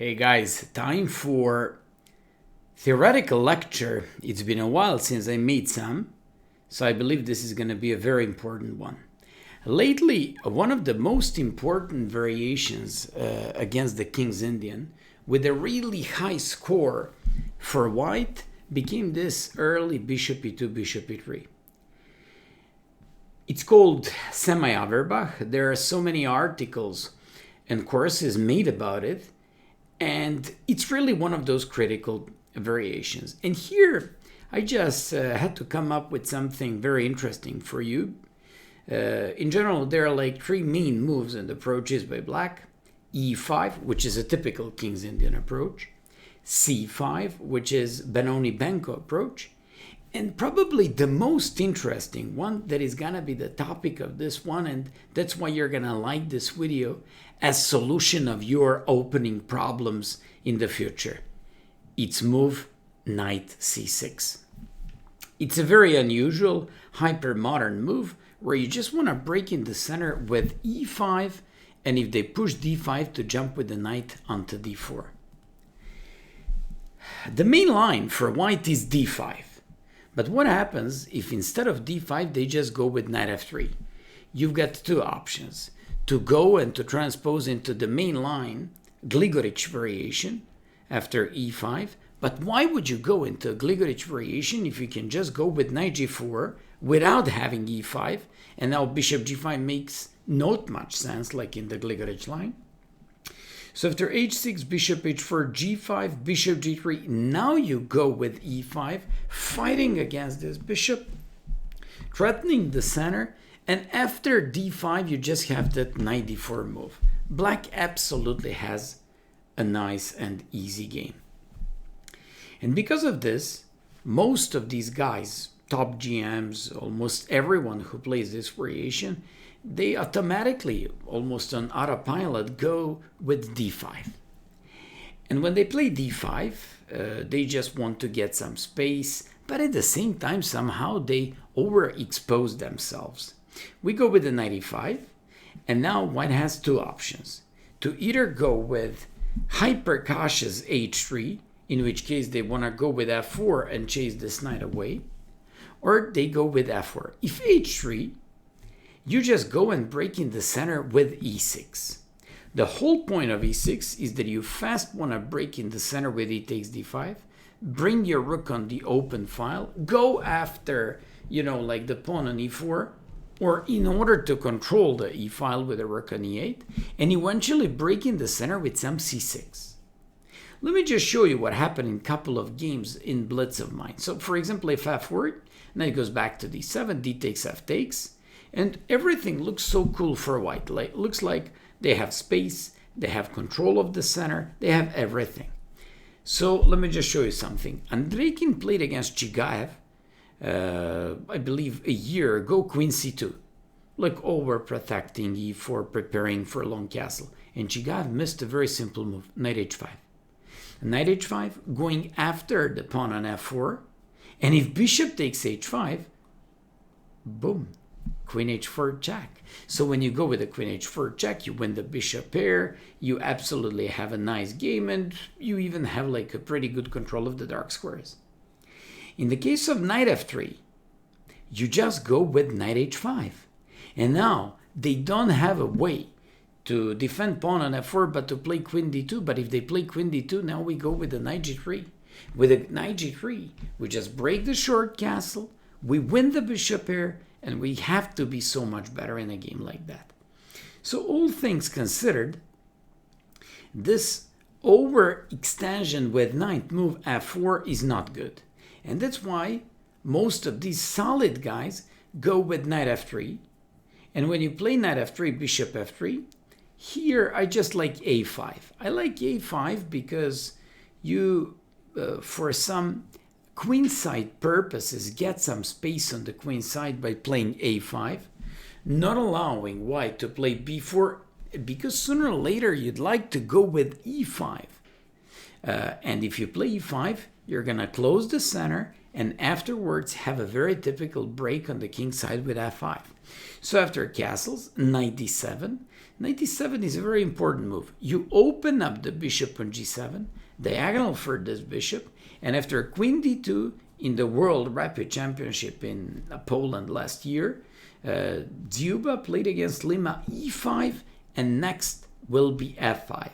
Hey guys, time for theoretical lecture. It's been a while since I made some, so I believe this is going to be a very important one. Lately, one of the most important variations against the King's Indian with a really high score for white became this early bishop e2, bishop e3. It's called Semi-Averbakh. There are so many articles and courses made about it, and it's really one of those critical variations. And here, I just had to come up with something very interesting for you. In general, there are like three main moves and approaches by black. E5, which is a typical King's Indian approach. C5, which is Benoni-Benko approach. And probably the most interesting one that is going to be the topic of this one, and that's why you're going to like this video as solution of your opening problems in the future. It's move knight c6. It's a very unusual hypermodern move where you just want to break in the center with e5, and if they push d5 to jump with the knight onto d4. The main line for white is d5. But what happens if instead of d5 they just go with knight f3? You've got two options. To go and to transpose into the main line, Gligorich variation after e5. But why would you go into a Gligorich variation if you can just go with knight g4 without having e5? And now bishop g5 makes not much sense like in the Gligorich line. So after h6, bishop h4, g5, bishop g3, now you go with e5, fighting against this bishop, threatening the center, and after d5, you just have that knight d4 move. Black absolutely has a nice and easy game. And because of this, most of these guys, top GMs, almost everyone who plays this variation, they automatically, almost on autopilot, go with d5. And when they play d5, they just want to get some space, but at the same time, somehow they overexpose themselves. We go with the knight e5, and now white has two options. To either go with hyper cautious h3, in which case they want to go with f4 and chase this knight away, or they go with f4. If h3, you just go and break in the center with e6. The whole point of e6 is that you fast want to break in the center with e takes d5, bring your rook on the open file, go after, like the pawn on e4, or in order to control the e file with a rook on e8, and eventually break in the center with some c6. Let me just show you what happened in a couple of games in blitz of mine. So for example, if f4, now it goes back to d7, d takes, f takes, and everything looks so cool for white. Like, looks like they have space, they have control of the center, they have everything. So let me just show you something. Andreikin played against Chigaev, I believe a year ago, queen c2. Like overprotecting e4, preparing for a long castle. And Chigaev missed a very simple move, knight h5. Knight h5 going after the pawn on f4. And if bishop takes h5, boom. Queen h4 check. So when you go with the queen h4 check, you win the bishop pair, you absolutely have a nice game, and you even have like a pretty good control of the dark squares. In the case of knight f3, you just go with knight h5. And now they don't have a way to defend pawn on f4 but to play queen d2. But if they play queen d2, now we go with the knight g3. With the knight g3, we just break the short castle, we win the bishop pair, and we have to be so much better in a game like that. So all things considered, this overextension with knight move f4 is not good. And that's why most of these solid guys go with knight f3. And when you play knight f3, bishop f3, here I just like a5. I like a5 because you, for some queenside purposes, get some space on the queen side by playing a5, not allowing white to play b4, because sooner or later you'd like to go with e5. And if you play e5, you're going to close the center, and afterwards have a very typical break on the king side with f5. So after castles, knight d7. Knight d7 is a very important move. You open up the bishop on g7, diagonal for this bishop, and after queen d2 in the World Rapid Championship in Poland last year, Dziuba played against Lima e5, and next will be f5.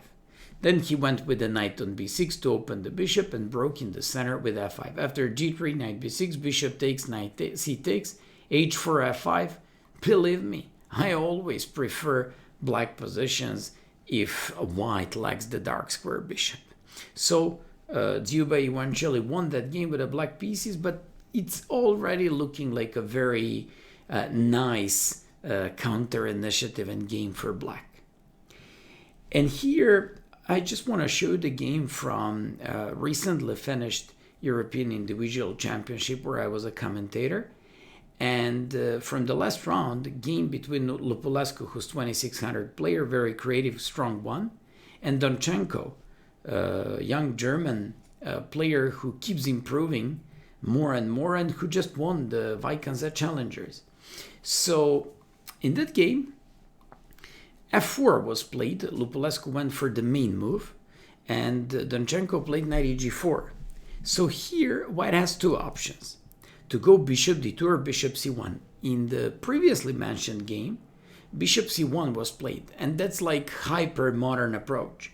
Then he went with the knight on b6 to open the bishop and broke in the center with f5. After g3, knight b6, bishop takes, knight c takes, h4, f5. Believe me, I always prefer black positions if white lacks the dark square bishop. So Dziuba eventually won that game with the black pieces, but it's already looking like a very nice counter initiative and game for black. And here I just want to show the game from recently finished European Individual Championship where I was a commentator. And from the last round, the game between Lupulescu, who's 2600 player, very creative, strong one, and Donchenko, young German player who keeps improving more and more and who just won the Vikanza Challengers. So in that game, f4 was played. Lupulescu went for the main move, and Donchenko played knight g4. So here, white has two options: to go bishop d2 or bishop c1. In the previously mentioned game, bishop c1 was played, and that's like hyper-modern approach.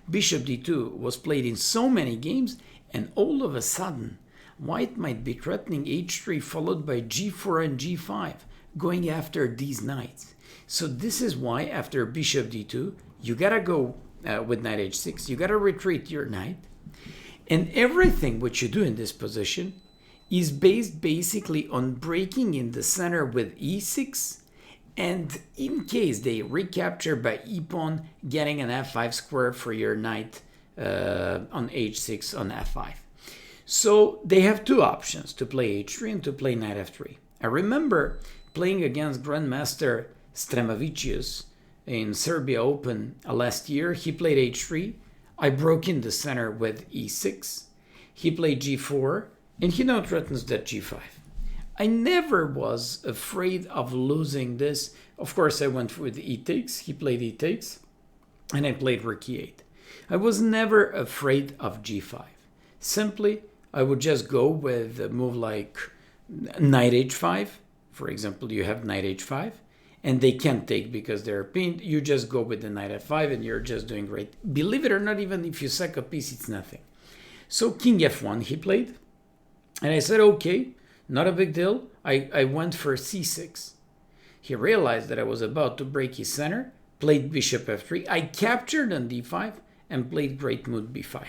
Bishop d2 was played in so many games, and all of a sudden, white might be threatening h3 followed by g4 and g5, going after these knights. So this is why after bishop d2, you gotta go with knight h6, you gotta retreat your knight, and everything what you do in this position is based basically on breaking in the center with e6, and in case they recapture by e-pawn, getting an f5 square for your knight on h6 on f5. So they have two options, to play h3 and to play knight f3. I remember playing against Grandmaster Stremavicius in Serbia Open last year. He played h3. I broke in the center with e6. He played g4, and he now threatens that g5. I never was afraid of losing this. Of course, I went with e takes. He played e takes, and I played rook e8. I was never afraid of g5. Simply, I would just go with a move like knight h5. For example, you have knight h5, and they can't take because they're pinned. You just go with the knight f5, and you're just doing great. Believe it or not, even if you sack a piece, it's nothing. So king f1 he played, and I said, okay, not a big deal. I went for c6. He realized that I was about to break his center, played bishop f3. I captured on d5 and played great move b5.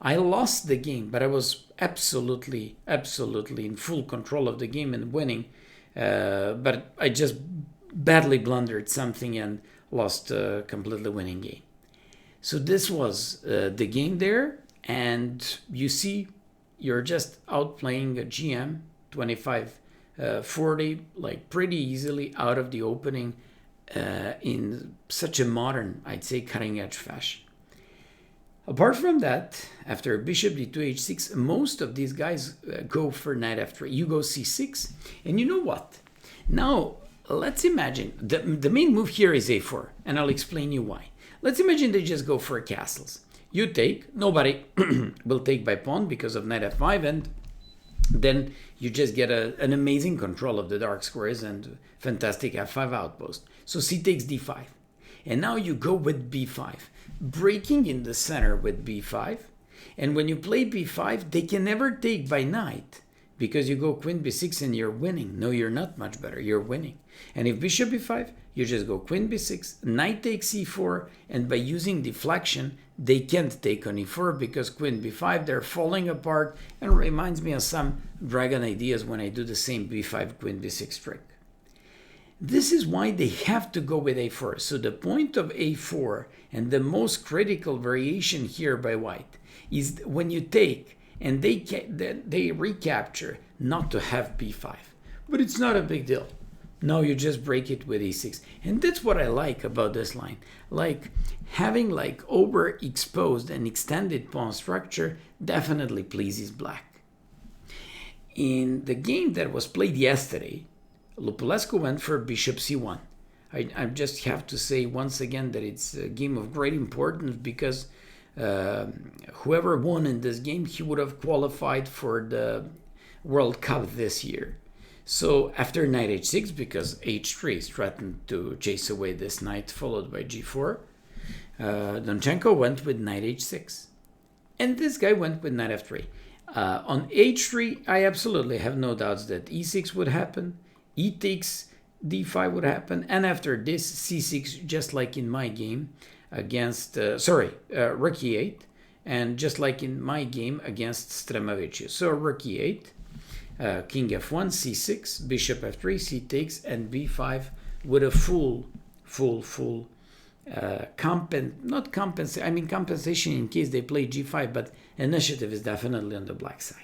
I lost the game, but I was absolutely in full control of the game and winning. But I just badly blundered something and lost a completely winning game. So this was the game there. And you see, you're just outplaying a GM 25-40, like pretty easily out of the opening in such a modern, I'd say, cutting-edge fashion. Apart from that, after bishop d2 h6, most of these guys go for knight f3. You go c6, and you know what? Now, let's imagine, the main move here is a4, and I'll explain you why. Let's imagine they just go for castles. You take, nobody will take by pawn because of knight f5, and then you just get an amazing control of the dark squares and fantastic f5 outpost. So c takes d5. And now you go with b5, breaking in the center with b5. And when you play b5, they can never take by knight because you go queen b6 and you're winning. No, you're not much better. You're winning. And if bishop b5, you just go queen b6, knight takes e4, and by using deflection, they can't take on e4 because queen b5, they're falling apart, and reminds me of some dragon ideas when I do the same b5, queen b6 trick. This is why they have to go with a4. So the point of a4, and the most critical variation here by white, is when you take and they recapture not to have b5. But it's not a big deal. Now you just break it with e6. And that's what I like about this line. Like having like overexposed and extended pawn structure definitely pleases black. In the game that was played yesterday, Lupulescu went for bishop c1. I just have to say once again that it's a game of great importance because whoever won in this game, he would have qualified for the World Cup this year. So after knight h6, because h3 is threatened to chase away this knight, followed by g4, Donchenko went with knight h6. And this guy went with knight f3. On h3, I absolutely have no doubts that e6 would happen, e takes d5 would happen, and after this, c6, just like in my game against, rook e8, and just like in my game against Stremavicius. So rook e8, king f1, c6, bishop f3, c takes, and b5 with a compensation in case they play g5, but initiative is definitely on the black side.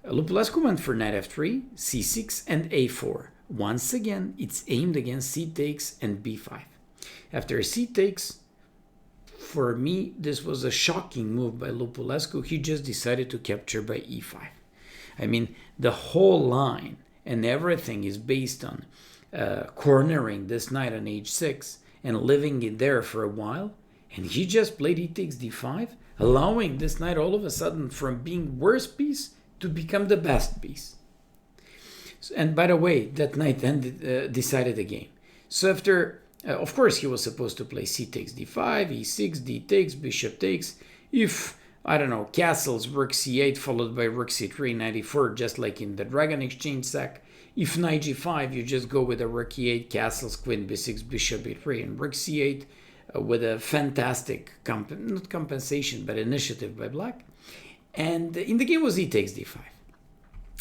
Lupulescu went for knight f3, c6, and a4. Once again, it's aimed against c takes and b5. After c takes, for me, this was a shocking move by Lupulescu. He just decided to capture by e5. I mean, the whole line and everything is based on cornering this knight on h6 and leaving it there for a while. And he just played e takes d5, allowing this knight all of a sudden from being worst piece to become the best piece. And by the way, that knight then decided the game. So after, of course, he was supposed to play c takes d5, e6, d takes, bishop takes. If, I don't know, castles, rook c8 followed by rook c3, knight e4, just like in the dragon exchange sack. If knight g5, you just go with a rook e8, castles, queen b6, bishop e3, and rook c8 with a fantastic, not compensation, but initiative by black. And in the game was e takes d5.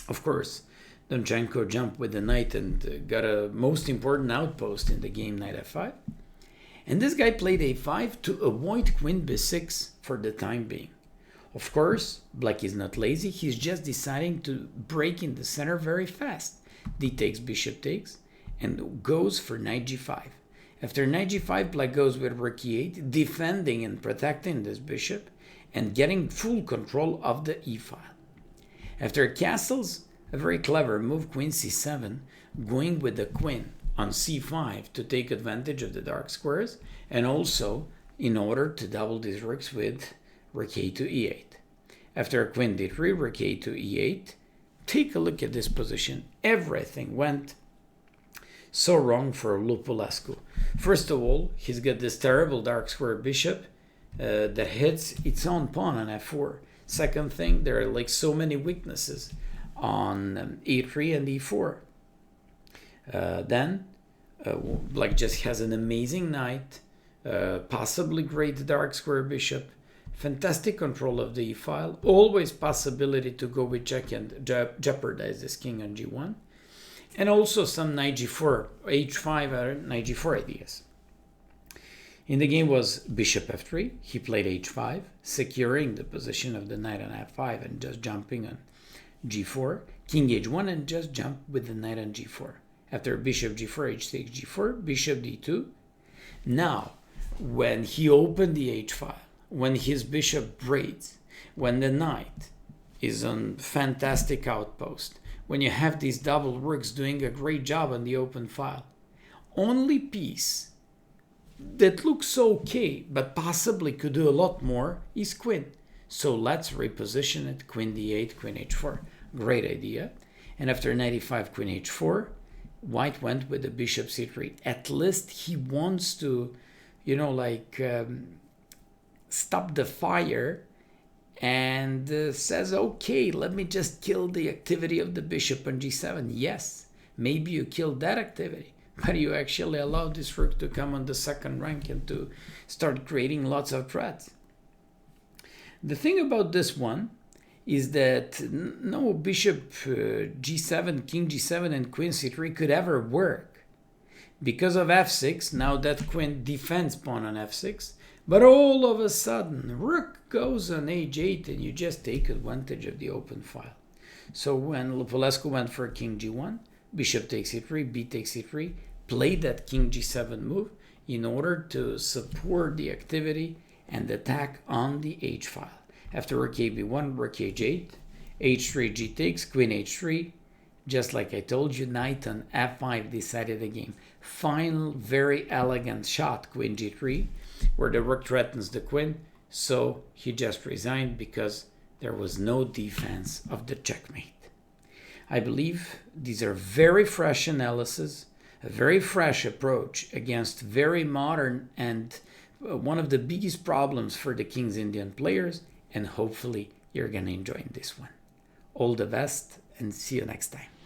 Of course, Donchenko jumped with the knight and got a most important outpost in the game, knight f5. And this guy played a5 to avoid queen b6 for the time being. Of course, black is not lazy. He's just deciding to break in the center very fast. D takes, bishop takes, and goes for knight g5. After knight g5, black goes with rook e8, defending and protecting this bishop and getting full control of the e-file. After castles, a very clever move, queen c7, going with the queen on c5 to take advantage of the dark squares, and also in order to double these rooks with rook a to e8. After queen d3, rook a to e8, take a look at this position. Everything went so wrong for Lupulescu. First of all, he's got this terrible dark square bishop that hits its own pawn on f4. Second thing, there are like so many weaknesses on e3 and e4. Then black just has an amazing knight, possibly great dark square bishop, fantastic control of the e-file, always possibility to go with check and jeopardize this king on g1, and also some knight g4, h5 or knight g4 ideas. In the game was bishop f3, he played h5, securing the position of the knight on f5 and just jumping on g4, king h1 and just jump with the knight on g4. After bishop g4, h6, g4, bishop d2. Now, when he opened the h-file, when his bishop braids, when the knight is on fantastic outpost, when you have these double rooks doing a great job on the open file, only piece that looks okay but possibly could do a lot more is queen. So let's reposition it, queen d8, queen h4. Great idea. And after knight e5, queen h4, white went with the bishop c3. At least he wants to, stop the fire and says, okay, let me just kill the activity of the bishop on g7. Yes, maybe you killed that activity, but you actually allowed this rook to come on the second rank and to start creating lots of threats. The thing about this one is that no bishop g7, king g7, and queen c3 could ever work. Because of f6, now that queen defends pawn on f6, but all of a sudden, rook goes on h8 and you just take advantage of the open file. So when Lupulescu went for king g1, bishop takes e3, b takes e3, played that king g7 move in order to support the activity and attack on the h file. After rook a b1, rook h8, h3, g takes, queen h3. Just like I told you, knight on f5 decided the game. Final, very elegant shot, queen g3, where the rook threatens the queen. So he just resigned because there was no defense of the checkmate. I believe these are very fresh analysis, a very fresh approach against very modern and one of the biggest problems for the King's Indian players, and hopefully you're going to enjoy this one. All the best and see you next time.